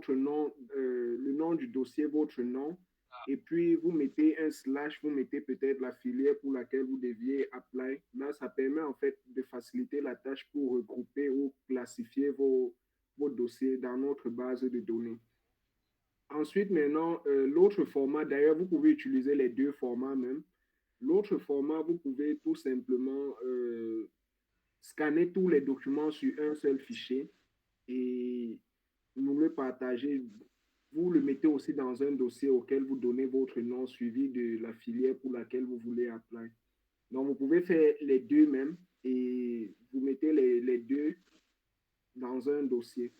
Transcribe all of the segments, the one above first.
votre nom, le nom du dossier, votre nom, et puis vous mettez un slash, vous mettez peut-être la filière pour laquelle vous deviez apply. Là, ça permet en fait de faciliter la tâche pour regrouper ou classifier vos dossiers dans notre base de données. Ensuite, maintenant, l'autre format, d'ailleurs, vous pouvez utiliser les deux formats même. L'autre format, vous pouvez tout simplement scanner tous les documents sur un seul fichier et nous le partagez. Vous le mettez aussi dans un dossier auquel vous donnez votre nom suivi de la filière pour laquelle vous voulez appeler. Donc, vous pouvez faire les deux même et vous mettez les deux dans un dossier.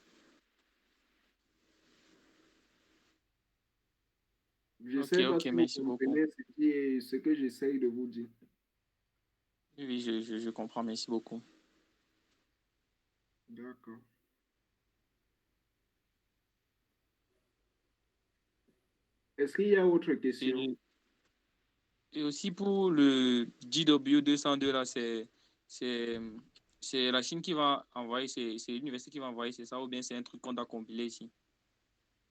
Je ne Ok, sais pas ok, si vous merci beaucoup. comprenez ce que j'essaye de vous dire. Oui, oui, je comprends, merci beaucoup. D'accord. Est-ce qu'il y a autre question? Et, et aussi pour le GW202, là, c'est, c'est la Chine qui va envoyer, c'est l'université qui va envoyer, c'est ça, ou bien c'est un truc qu'on doit compiler ici?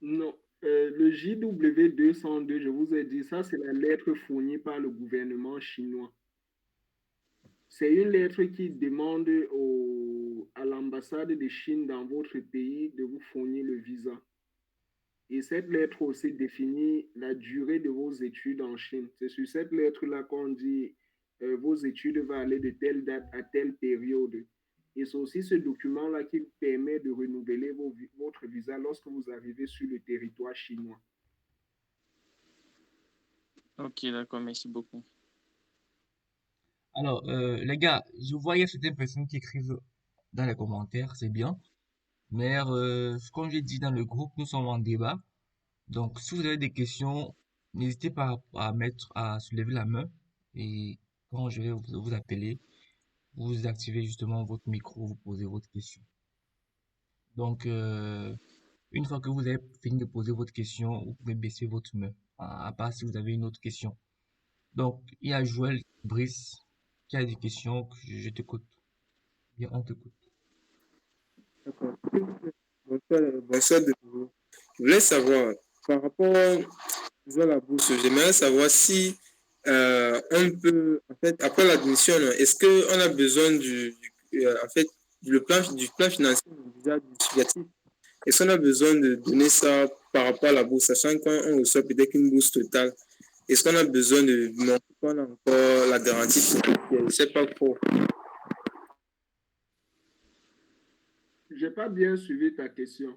Non. Le JW202, je vous ai dit, ça, c'est la lettre fournie par le gouvernement chinois. C'est une lettre qui demande à l'ambassade de Chine dans votre pays de vous fournir le visa. Et cette lettre aussi définit la durée de vos études en Chine. C'est sur cette lettre-là qu'on dit vos études vont aller de telle date à telle période. Et c'est aussi ce document-là qui permet de renouveler votre visa lorsque vous arrivez sur le territoire chinois. Ok, d'accord, merci beaucoup. Alors, les gars, je vois il y a certaines personnes qui écrivent dans les commentaires, c'est bien. Mais comme j'ai dit dans le groupe, nous sommes en débat. Donc, si vous avez des questions, n'hésitez pas à soulever la main. Et quand je vais vous appeler, vous activez justement votre micro, vous posez votre question. Donc, une fois que vous avez fini de poser votre question, vous pouvez baisser votre main, à part si vous avez une autre question. Donc, il y a Joël Brice qui a des questions, je t'écoute. Bien, on t'écoute. D'accord. Bonsoir de nouveau. Je voulais savoir, par rapport à la bourse, j'aimerais savoir si on peut, en fait, après l'admission, est-ce qu'on a besoin en fait, du plan financier déjà justificatif? Est-ce qu'on a besoin de donner ça par rapport à la bourse, sachant qu'on reçoit peut-être une bourse totale? Est-ce qu'on a besoin de montrer qu'on a encore la garantie financière? Je ne sais pas trop. Je n'ai pas bien suivi ta question.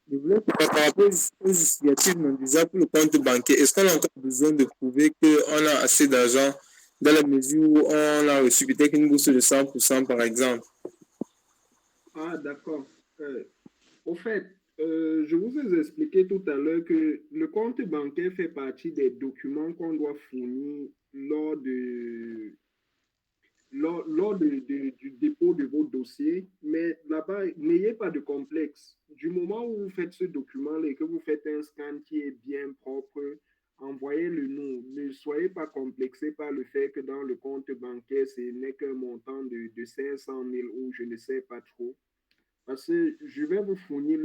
Je voulais par rapport au justificatif non déjà pour le compte bancaire, est-ce qu'on a encore besoin de prouver qu'on a assez d'argent dans la mesure où on a reçu peut-être une bourse de 100% par exemple? Ah, d'accord. Au fait, je vous ai expliqué tout à l'heure que le compte bancaire fait partie des documents qu'on doit fournir du dépôt de vos dossiers. Mais là-bas, n'ayez pas de complexe. Du moment où vous faites ce document-là et que vous faites un scan qui est bien propre, envoyez-le nous. Ne soyez pas complexé par le fait que dans le compte bancaire, ce n'est qu'un montant de 500 000 ou je ne sais pas trop. Parce que je vais vous fournir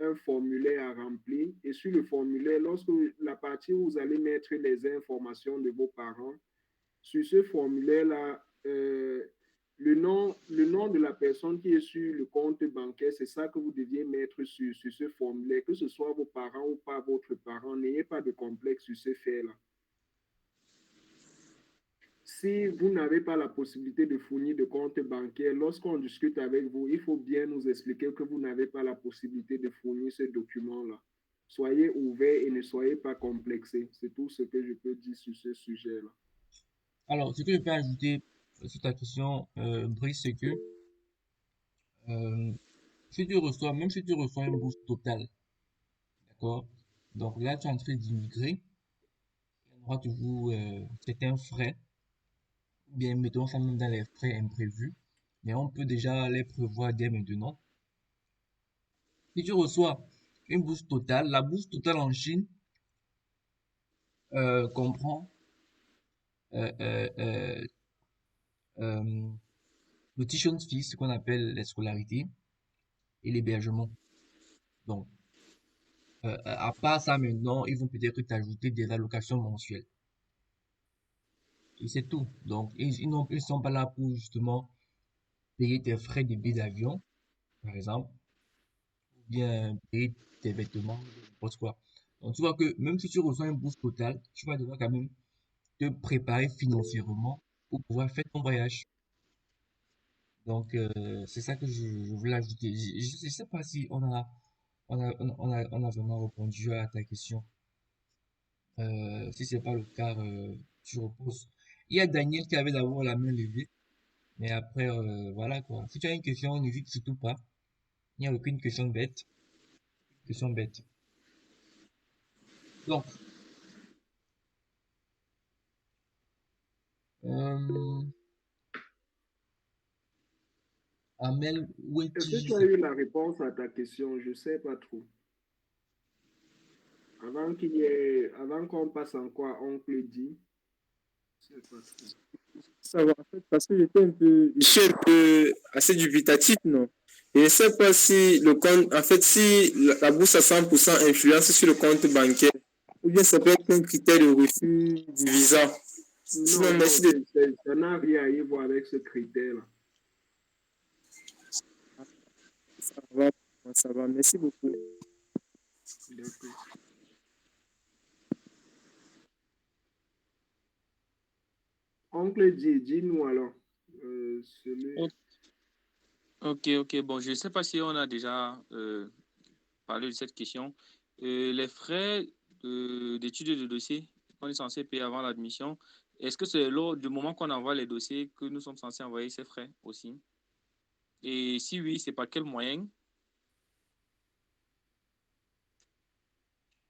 un formulaire à remplir et sur le formulaire, lorsque la partie où vous allez mettre les informations de vos parents, sur ce formulaire-là, le nom de la personne qui est sur le compte bancaire, c'est ça que vous deviez mettre sur ce formulaire, que ce soit vos parents ou pas votre parent. N'ayez pas de complexe sur ce fait-là. Si vous n'avez pas la possibilité de fournir de compte bancaire, lorsqu'on discute avec vous, il faut bien nous expliquer que vous n'avez pas la possibilité de fournir ce document-là. Soyez ouverts et ne soyez pas complexés. C'est tout ce que je peux dire sur ce sujet-là. Alors, ce que je peux ajouter sur ta question, Brice, c'est que euh, même si tu reçois une bourse totale, d'accord? Donc là, tu es en train d'immigrer, il y aura toujours certains frais, ou bien mettons ça même dans les frais imprévus, mais on peut déjà les prévoir dès maintenant. Si tu reçois une bourse totale, la bourse totale en Chine comprend euh, euh, euh, euh, le tuition fee, ce qu'on appelle les scolarités, et l'hébergement. Donc, À part ça, maintenant, ils vont peut-être t'ajouter des allocations mensuelles. Et c'est tout. Donc, ils sont pas là pour justement payer tes frais de billet d'avion, par exemple, ou bien payer tes vêtements, n'importe quoi. Donc, tu vois que même si tu reçois une bourse totale, tu vas devoir quand même te préparer financièrement pour pouvoir faire ton voyage. Donc, c'est ça que je voulais ajouter. Je sais pas si on a vraiment répondu à ta question. Si c'est pas le cas, je repose. Il y a Daniel qui avait d'abord la main levée, mais après, voilà quoi. Si tu as une question, n'hésite surtout pas. Il n'y a aucune question bête. Question bête. Donc, euh, Amel Est-ce que Weti, je tu as sais eu la réponse à ta question? Je ne sais pas trop. Avant qu'on passe en quoi, oncle dit, je ne sais pas trop. Savoir, en fait, parce que je suis un peu assez dubitatif, non? Je ne sais pas si le compte, en fait, si la bourse à 100% influence sur le compte bancaire, ou bien ça peut être un critère de refus du visa. Non, Sinon, non, merci de... ça n'a rien à y voir avec ce critère-là. Ça va, ça va. Merci beaucoup. D'accord. Oncle dit, dis-nous alors. Celui... Ok. Bon, je ne sais pas si on a déjà parlé de cette question. Les frais d'étude de dossier qu'on est censé payer avant l'admission, est-ce que c'est lors du moment qu'on envoie les dossiers que nous sommes censés envoyer ces frais aussi? Et si oui, c'est par quel moyen?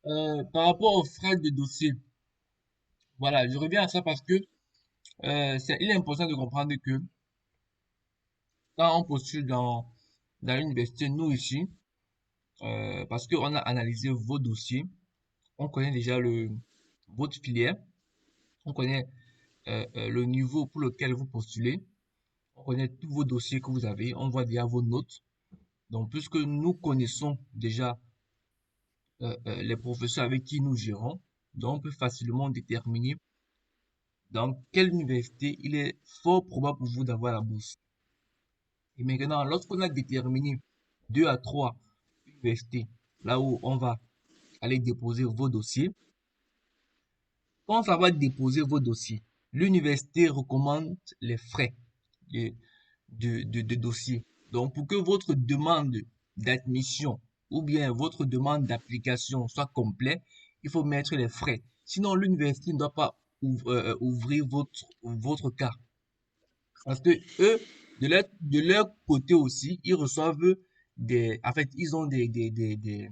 par rapport aux frais de dossier, voilà, je reviens à ça parce que il est important de comprendre que quand on postule dans l'université, nous ici, parce qu'on a analysé vos dossiers, on connaît déjà votre filière, on connaît le niveau pour lequel vous postulez, on connaît tous vos dossiers que vous avez, on voit déjà vos notes. Donc, puisque nous connaissons déjà les professeurs avec qui nous gérons, donc on peut facilement déterminer dans quelle université il est fort probable pour vous d'avoir la bourse. Et maintenant, lorsqu'on a déterminé 2 à 3 universités, là où on va aller déposer vos dossiers, quand ça va déposer vos dossiers, l'université recommande les frais de, de dossier. Donc, pour que votre demande d'admission ou bien votre demande d'application soit complète, il faut mettre les frais. Sinon, l'université ne doit pas ouvrir votre cas. Parce que eux, de leur côté aussi, ils reçoivent en fait, ils ont des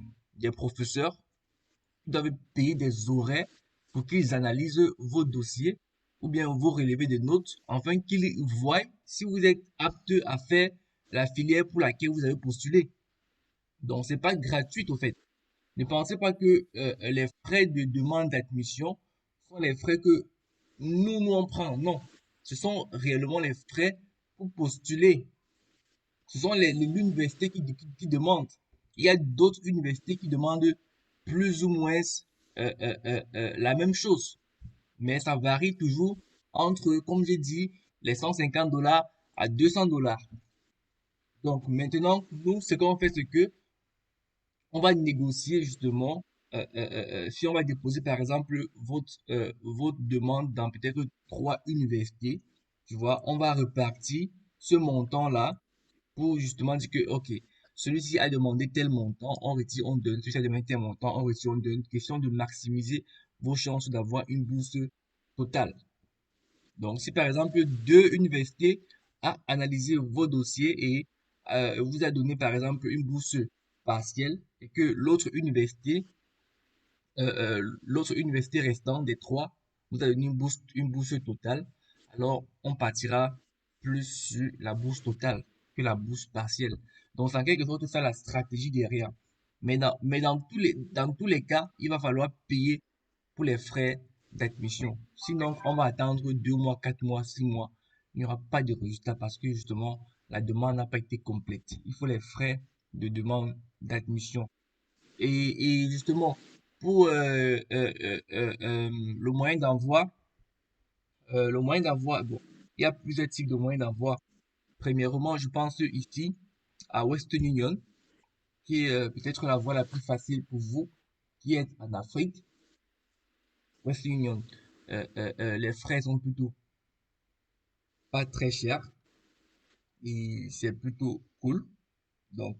professeurs qui doivent payer des horaires pour qu'ils analysent vos dossiers ou bien vous relevez des notes, afin qu'ils voient si vous êtes apte à faire la filière pour laquelle vous avez postulé. Donc, c'est pas gratuit, au fait. Ne pensez pas que les frais de demande d'admission sont les frais que nous on prend. Non. Ce sont réellement les frais pour postuler. Ce sont l'université qui demande. Il y a d'autres universités qui demandent plus ou moins la même chose. Mais ça varie toujours entre, comme j'ai dit, les 150 dollars à 200 dollars. Donc maintenant, nous, ce qu'on fait, c'est que on va négocier justement, si on va déposer par exemple votre demande dans peut-être 3 universités, tu vois, on va repartir ce montant-là pour justement dire que, ok, celui-ci a demandé tel montant, on retire, on donne, celui-ci a demandé tel montant, on retire, on donne. Question de maximiser vos chances d'avoir une bourse totale. Donc, si par exemple 2 universités a analysé vos dossiers et vous a donné par exemple une bourse partielle et que l'autre université restante des 3 vous a donné une bourse totale, alors on partira plus sur la bourse totale que la bourse partielle. Donc, c'est en quelque sorte ça la stratégie derrière. Mais dans tous les cas, il va falloir payer pour les frais d'admission. Sinon, on va attendre 2 mois, 4 mois, 6 mois. Il n'y aura pas de résultat parce que justement, la demande n'a pas été complète. Il faut les frais de demande d'admission. Et justement, pour le moyen d'envoi, bon, il y a plusieurs types de moyens d'envoi. Premièrement, je pense ici à Western Union, qui est peut-être la voie la plus facile pour vous, qui est en Afrique. Western Union, les frais sont plutôt pas très chers et c'est plutôt cool. Donc,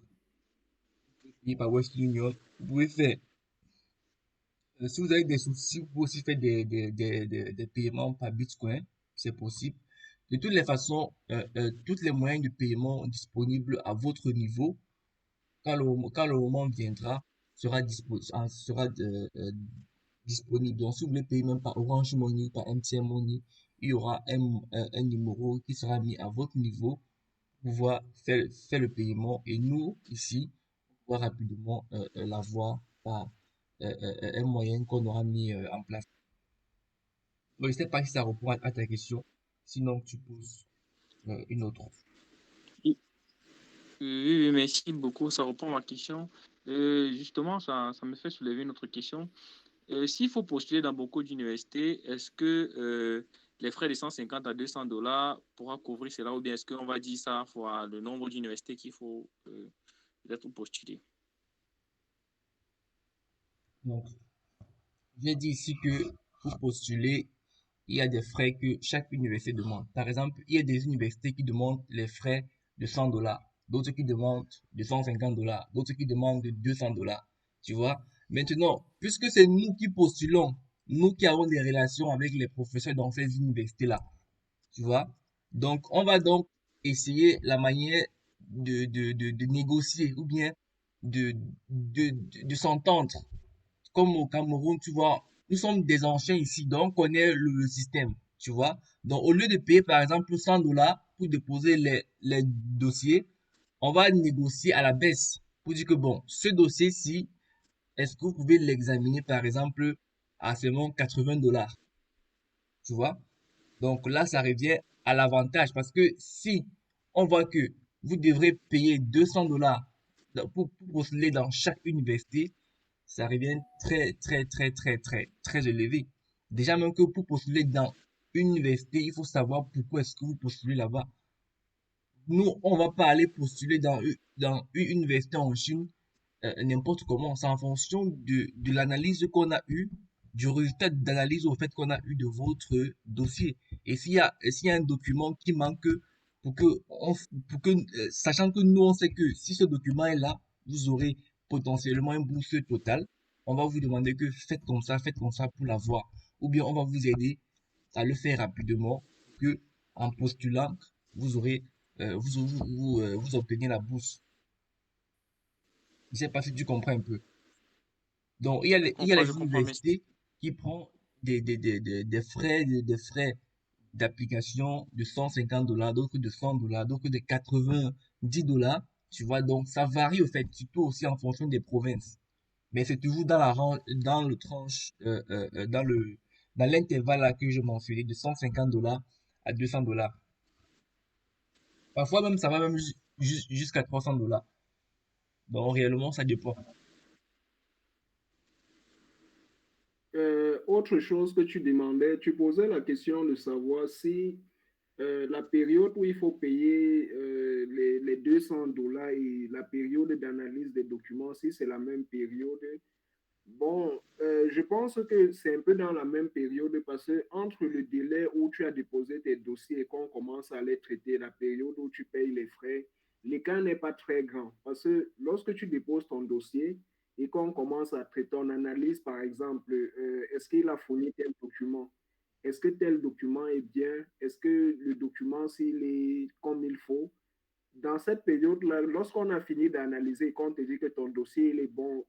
payez par Western Union, vous pouvez faire, si vous avez des soucis, vous pouvez aussi faire des paiements par Bitcoin, c'est possible. De toutes les façons, tous les moyens de paiement disponibles à votre niveau, quand le moment viendra, sera disponible. Donc, si vous voulez payer même par Orange Money, par MTN Money, il y aura un numéro qui sera mis à votre niveau pour pouvoir faire le paiement. Et nous, ici, on va rapidement l'avoir par un moyen qu'on aura mis en place. Donc, je ne sais pas si ça répond à ta question. Sinon, tu poses une autre. Oui, oui, merci beaucoup. Ça répond à ma question. Justement, ça me fait soulever une autre question. S'il faut postuler dans beaucoup d'universités, est-ce que les frais de 150 à 200 dollars pourra couvrir cela ou bien est-ce qu'on va dire ça fois le nombre d'universités qu'il faut peut-être postuler? Donc, j'ai dit ici que pour postuler, il y a des frais que chaque université demande. Par exemple, il y a des universités qui demandent les frais de 100 dollars, d'autres qui demandent de 150 dollars, d'autres qui demandent de 200 dollars. Tu vois? Maintenant, puisque c'est nous qui postulons, nous qui avons des relations avec les professeurs dans ces universités-là, tu vois? Donc, on va donc essayer la manière de négocier ou bien de s'entendre comme au Cameroun, tu vois, nous sommes des anciens ici, donc on connaît le système, tu vois. Donc, au lieu de payer, par exemple, 100 dollars pour déposer les dossiers, on va négocier à la baisse pour dire que, bon, ce dossier-ci, est-ce que vous pouvez l'examiner, par exemple, à seulement 80 dollars, tu vois. Donc là, ça revient à l'avantage parce que si on voit que vous devrez payer 200 dollars pour postuler dans chaque université, ça revient très élevé. Déjà, même que pour postuler dans une université, il faut savoir pourquoi est-ce que vous postulez là-bas. Nous, on va pas aller postuler dans une université en Chine n'importe comment. C'est en fonction de l'analyse qu'on a eue, du résultat d'analyse au fait qu'on a eu de votre dossier. Et s'il y a un document qui manque pour que, sachant que nous, on sait que si ce document est là, vous aurez potentiellement un bourse total. On va vous demander que faites comme ça pour l'avoir. Ou bien on va vous aider à le faire rapidement pour que, en postulant, vous aurez, vous obtenez la bourse. Je sais pas si tu comprends un peu. Donc, il y a Je les comprends, merci. universités qui prennent des frais d'application de 150 dollars, d'autres de 100 dollars, d'autres de 90 dollars. Tu vois, donc ça varie au fait, surtout aussi en fonction des provinces. Mais c'est toujours dans le tranche, dans l'intervalle là que je mentionnais de 150 dollars à 200 dollars. Parfois même, ça va même jusqu'à 300 dollars. Donc, réellement, ça dépend. Autre chose que tu demandais, tu posais la question de savoir si la période où il faut payer les 200 dollars et la période d'analyse des documents, si c'est la même période. Bon, je pense que c'est un peu dans la même période parce que entre le délai où tu as déposé tes dossiers et qu'on commence à les traiter, la période où tu payes les frais, l'écart n'est pas très grand. Parce que lorsque tu déposes ton dossier et qu'on commence à traiter, on analyse par exemple, est-ce qu'il a fourni tel document? Est-ce que tel document est bien? Est-ce que le document, s'il est comme il faut? Dans cette période-là, lorsqu'on a fini d'analyser et qu'on te dit que ton dossier il est bon,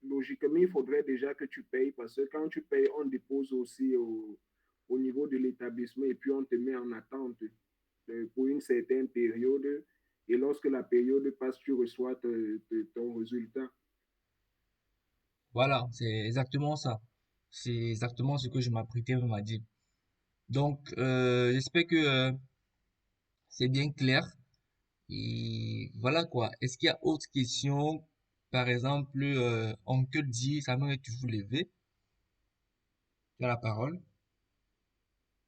logiquement, il faudrait déjà que tu payes parce que quand tu payes, on dépose aussi au niveau de l'établissement et puis on te met en attente pour une certaine période. Et lorsque la période passe, tu reçois ton résultat. Voilà, c'est exactement ça. C'est exactement ce que je m'apprêtais même à dire. Donc, j'espère que c'est bien clair. Et voilà quoi. Est-ce qu'il y a autre question Par exemple, Oncle dit, ça m'aurait toujours levé. Tu as la parole.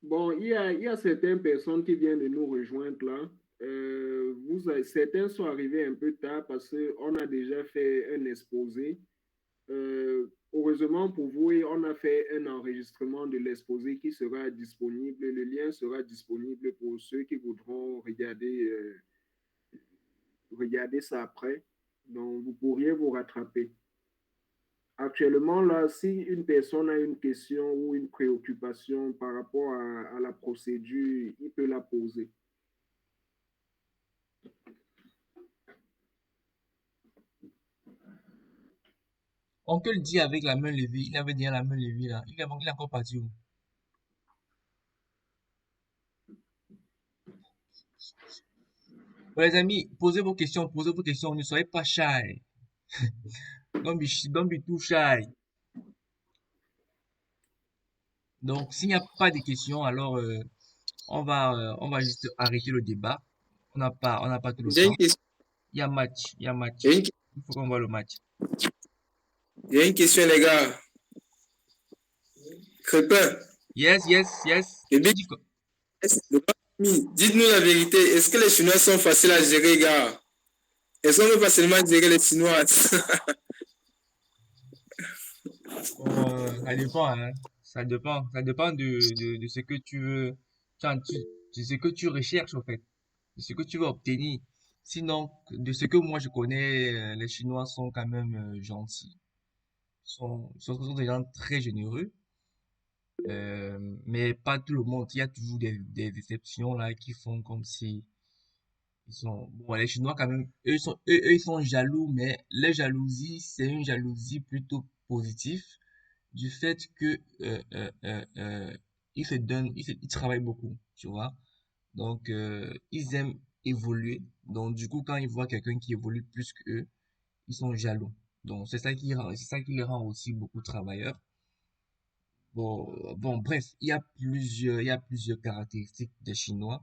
Bon, il y a certaines personnes qui viennent de nous rejoindre là. Certains sont arrivés un peu tard parce qu'on a déjà fait un exposé. Heureusement pour vous, on a fait un enregistrement de l'exposé qui sera disponible. Le lien sera disponible pour ceux qui voudront regarder ça après. Donc, vous pourriez vous rattraper. Actuellement, là, si une personne a une question ou une préoccupation par rapport à la procédure, il peut la poser. Oncle dit avec la main levée. Il avait déjà la main levée là. Il est encore parti où? Bon, les amis, posez vos questions, posez vos questions. Ne soyez pas shy. Don't be too shy. Donc, s'il n'y a pas de questions, alors on va juste arrêter le débat. On n'a pas tout le J'ai une temps. question. Il y a match, il y a match. J'ai une, Il faut qu'on voit le match. j'ai une question, les gars. Crépin, Yes, yes, yes. le Tu Big dis quoi? S, le grand ami, dites-nous la vérité. Est-ce que les Chinois sont faciles à gérer, gars? Est-ce qu'on peut facilement gérer les Chinois? Bon, ça dépend, hein. Ça dépend de ce que tu veux, enfin, de ce que tu recherches, en fait, de ce que tu veux obtenir. Sinon, de ce que moi je connais, les Chinois sont quand même gentils. Sont des gens très généreux. Mais pas tout le monde. Il y a toujours des exceptions là qui font comme si ils sont. Bon, les Chinois quand même, eux, ils sont jaloux, mais les jalousies, c'est une jalousie plutôt positive du fait que ils se donnent, ils travaillent beaucoup, tu vois. Donc ils aiment évoluer. Donc du coup, quand ils voient quelqu'un qui évolue plus qu'eux, ils sont jaloux. Donc c'est ça qui les rend aussi beaucoup travailleurs. Bon, bref, il y a plusieurs caractéristiques des Chinois.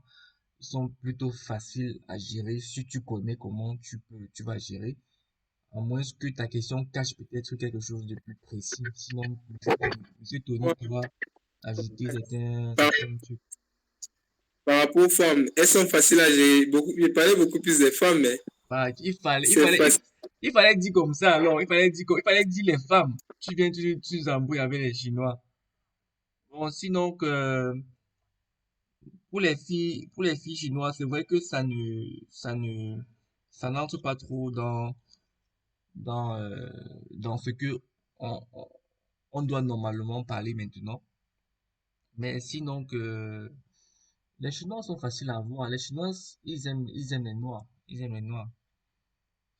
Ils sont plutôt faciles à gérer si tu connais comment tu vas gérer. À moins que ta question cache peut-être quelque chose de plus précis. Sinon, Monsieur Tony pourra ajouter par, certains trucs. par rapport aux femmes, elles sont faciles à gérer. Beaucoup, je parlais beaucoup plus des femmes, mais Bah, c'est facile. il fallait dire comme ça, alors. Il fallait dire les femmes. Tu nous embrouilles avec les Chinois. Bon, sinon que, pour les filles chinoises, c'est vrai que ça n'entre pas trop dans, euh, dans ce que on, on on doit normalement parler maintenant. Mais sinon que, les Chinois sont faciles à voir. Les Chinois, ils aiment les Noirs. Ils aiment les Noirs.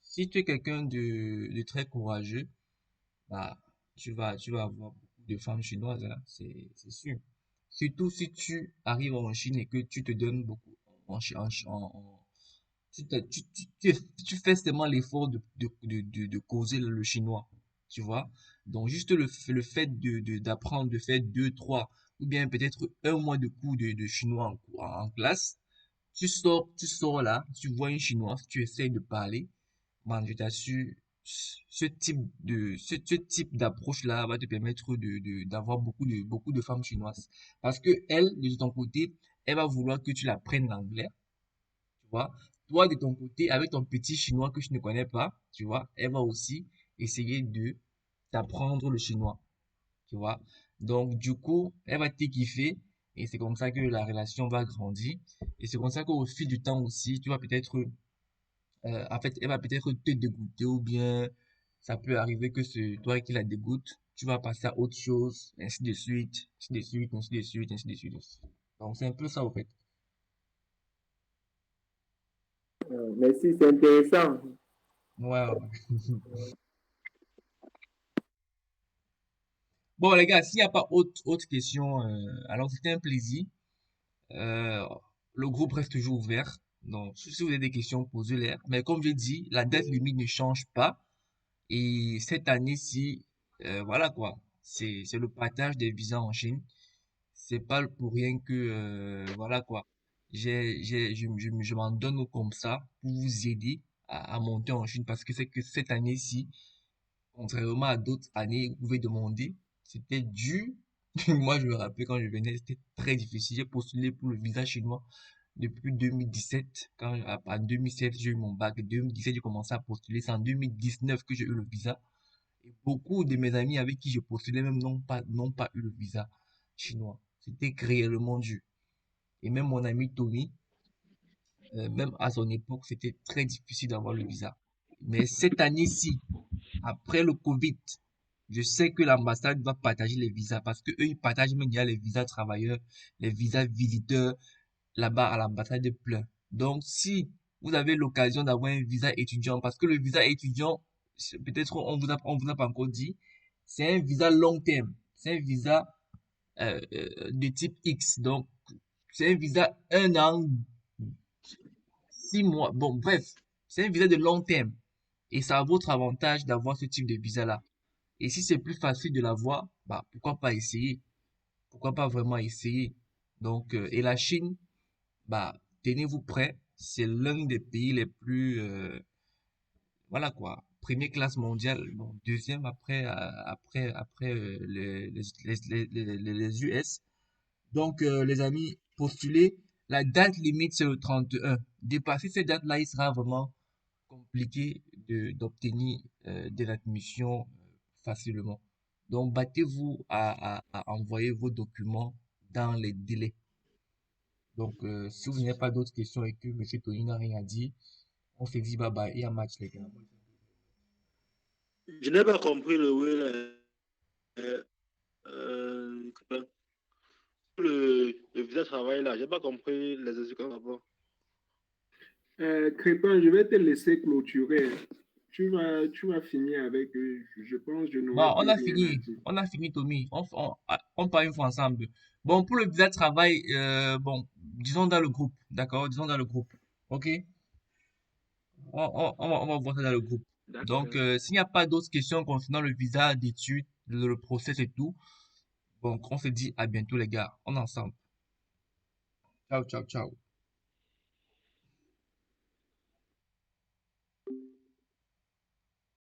Si tu es quelqu'un de très courageux, bah, tu vas avoir beaucoup de femmes chinoises, hein, c'est sûr. Surtout si tu arrives en Chine et que tu te donnes beaucoup en, Chi- en- tu, te- tu fais seulement l'effort de causer le chinois, tu vois. Donc, juste le fait d'apprendre, de faire deux, trois, ou bien peut-être un mois de cours de chinois en classe, tu sors là, tu vois une chinoise, tu essayes de parler, man, je t'assure, ce type d'approche-là va te permettre d'avoir beaucoup de femmes chinoises. Parce que elle, de ton côté, elle va vouloir que tu l'apprennes l'anglais, tu vois. Toi, de ton côté, avec ton petit chinois que je ne connais pas, tu vois, elle va aussi essayer de t'apprendre le chinois, tu vois. Donc, du coup, elle va te kiffer et c'est comme ça que la relation va grandir. Et c'est comme ça qu'au fil du temps aussi, tu vas peut-être en fait, elle va peut-être te dégoûter ou bien ça peut arriver que c'est toi qui la dégoûte, tu vas passer à autre chose, ainsi de suite, ainsi de suite, ainsi de suite, ainsi de suite. Donc c'est un peu ça au fait. Merci, c'est intéressant. Ouais. Bon les gars, s'il n'y a pas autre question, alors c'était un plaisir. Euh, le groupe reste toujours ouvert. Donc si vous avez des questions, posez-les. Mais comme je dis, la date limite ne change pas. Et cette année-ci, voilà quoi, c'est le partage des visas en Chine. C'est pas pour rien que, voilà quoi, je m'en donne comme ça pour vous aider à monter en Chine parce que c'est que cette année-ci, contrairement à d'autres années, vous pouvez demander, c'était dur. Moi, je me rappelle quand je venais, c'était très difficile. J'ai postulé pour le visa chinois depuis 2017. En 2016, j'ai eu mon bac. En 2017, j'ai commencé à postuler. C'est en 2019 que j'ai eu le visa. Et beaucoup de mes amis avec qui je postulais même n'ont pas eu le visa chinois. C'était réellement dur. Et même mon ami Tony, même à son époque, c'était très difficile d'avoir le visa. Mais cette année-ci, après le Covid, je sais que l'ambassade va partager les visas parce que eux, ils partagent même déjà les visas travailleurs, les visas visiteurs là-bas à l'ambassade de plein. Donc, si vous avez l'occasion d'avoir un visa étudiant, parce que le visa étudiant, peut-être on vous a pas encore dit, c'est un visa long terme. C'est un visa de type X. Donc, c'est un visa 1 an, 6 mois. Bon, bref, c'est un visa de long terme. Et ça a votre avantage d'avoir ce type de visa-là. Et si c'est plus facile de l'avoir, bah, pourquoi pas essayer? Pourquoi pas vraiment essayer? Donc, et la Chine, bah, tenez-vous prêts. C'est l'un des pays les plus, voilà quoi, première classe mondiale, bon, deuxième après les US. Donc, les amis, postulez. La date limite, c'est le 31. Dépasser cette date-là, il sera vraiment compliqué d'obtenir de l'admission facilement. Donc, battez-vous à envoyer vos documents dans les délais. Donc, si vous n'avez pas d'autres questions et que M. Tony n'a rien à dire, on se dit bye bye et un match, les gars. Je n'ai pas compris le will. Euh, le visa travail là, j'ai pas compris les explications d'abord. Crépin, je vais te laisser clôturer. Tu vas finir avec eux. Je pense que je Bon, n'aurai plus rien à dire. on a fini, Tommy. On part une fois ensemble. Bon, pour le visa de travail, bon, disons dans le groupe, d'accord? Disons dans le groupe, ok? On va voir ça dans le groupe. Donc, D'accord. s'il n'y a pas d'autres questions concernant le visa d'études, le process et tout, bon, on se dit à bientôt, les gars. On est ensemble. Ciao, ciao, ciao.